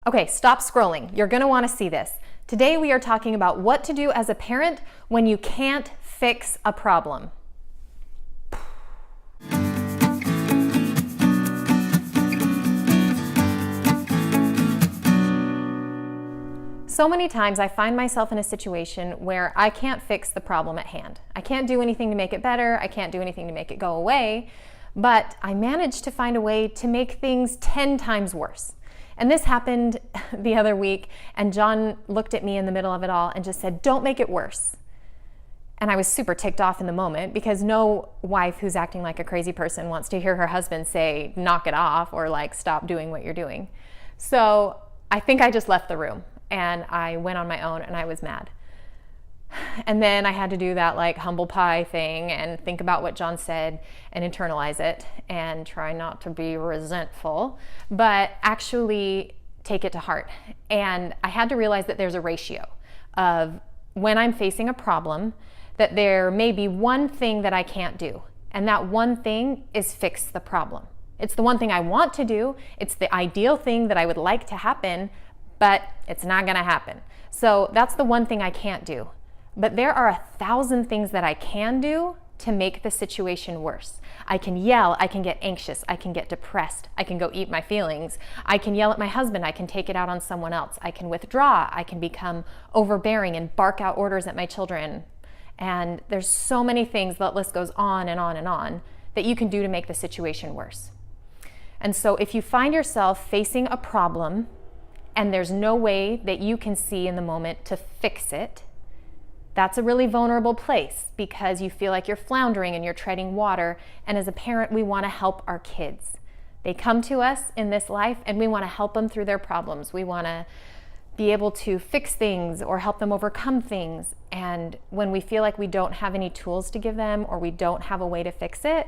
Okay, stop scrolling. You're gonna wanna see this. Today we are talking about what to do as a parent when you can't fix a problem. So many times I find myself in a situation where I can't fix the problem at hand. I can't do anything to make it better. I can't do anything to make it go away, but I managed to find a way to make things 10 times worse. And this happened the other week, and John looked at me in the middle of it all and just said, "Don't make it worse." And I was super ticked off in the moment because no wife who's acting like a crazy person wants to hear her husband say, "Knock it off," or like, "Stop doing what you're doing." So I think I just left the room. And I went on my own and I was mad. And then I had to do that like humble pie thing and think about what John said and internalize it and try not to be resentful, but actually take it to heart. And I had to realize that there's a ratio of when I'm facing a problem, that there may be one thing that I can't do. And that one thing is fix the problem. It's the one thing I want to do. It's the ideal thing that I would like to happen, but it's not gonna happen. So that's the one thing I can't do. But there are 1,000 things that I can do to make the situation worse. I can yell, I can get anxious, I can get depressed, I can go eat my feelings, I can yell at my husband, I can take it out on someone else, I can withdraw, I can become overbearing and bark out orders at my children. And there's so many things, that list goes on and on and on, that you can do to make the situation worse. And so if you find yourself facing a problem and there's no way that you can see in the moment to fix it, that's a really vulnerable place because you feel like you're floundering and you're treading water. And as a parent, we want to help our kids. They come to us in this life and we want to help them through their problems. We want to be able to fix things or help them overcome things. And when we feel like we don't have any tools to give them or we don't have a way to fix it,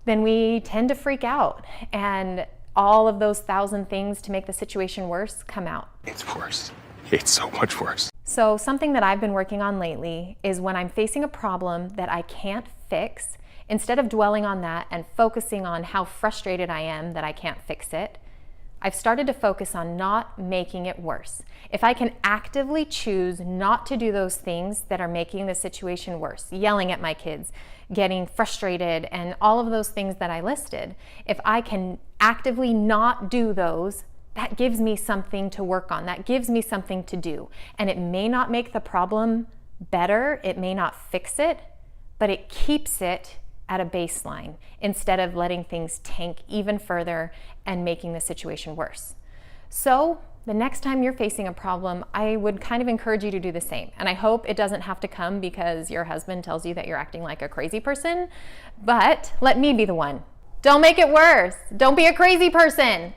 then we tend to freak out. And all of those 1,000 things to make the situation worse come out. It's worse. It's so much worse. So something that I've been working on lately is when I'm facing a problem that I can't fix, instead of dwelling on that and focusing on how frustrated I am that I can't fix it, I've started to focus on not making it worse. If I can actively choose not to do those things that are making the situation worse, yelling at my kids, getting frustrated, and all of those things that I listed, if I can actively not do those, that gives me something to work on. That gives me something to do. And it may not make the problem better, it may not fix it, but it keeps it at a baseline instead of letting things tank even further and making the situation worse. So the next time you're facing a problem, I would kind of encourage you to do the same. And I hope it doesn't have to come because your husband tells you that you're acting like a crazy person, but let me be the one. Don't make it worse. Don't be a crazy person.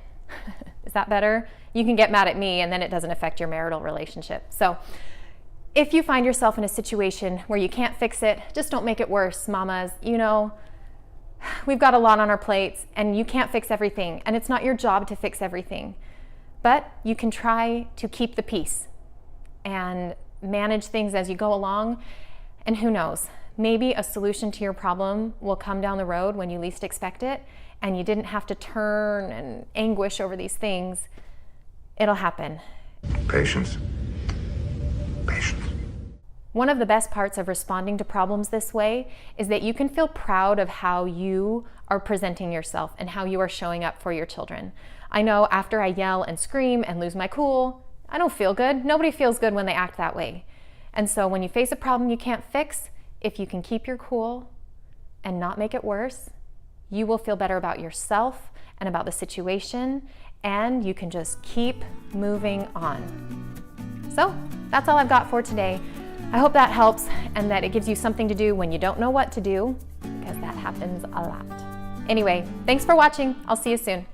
Is that better? You can get mad at me and then it doesn't affect your marital relationship. So if you find yourself in a situation where you can't fix it, just don't make it worse, mamas. You know, we've got a lot on our plates and you can't fix everything, and it's not your job to fix everything. But you can try to keep the peace and manage things as you go along. And who knows, maybe a solution to your problem will come down the road when you least expect it, and you didn't have to turn and anguish over these things. It'll happen. Patience. Patience. One of the best parts of responding to problems this way is that you can feel proud of how you are presenting yourself and how you are showing up for your children. I know after I yell and scream and lose my cool, I don't feel good. Nobody feels good when they act that way. And so when you face a problem you can't fix, if you can keep your cool and not make it worse, you will feel better about yourself and about the situation, and you can just keep moving on. So that's all I've got for today. I hope that helps and that it gives you something to do when you don't know what to do, because that happens a lot. Anyway, thanks for watching. I'll see you soon.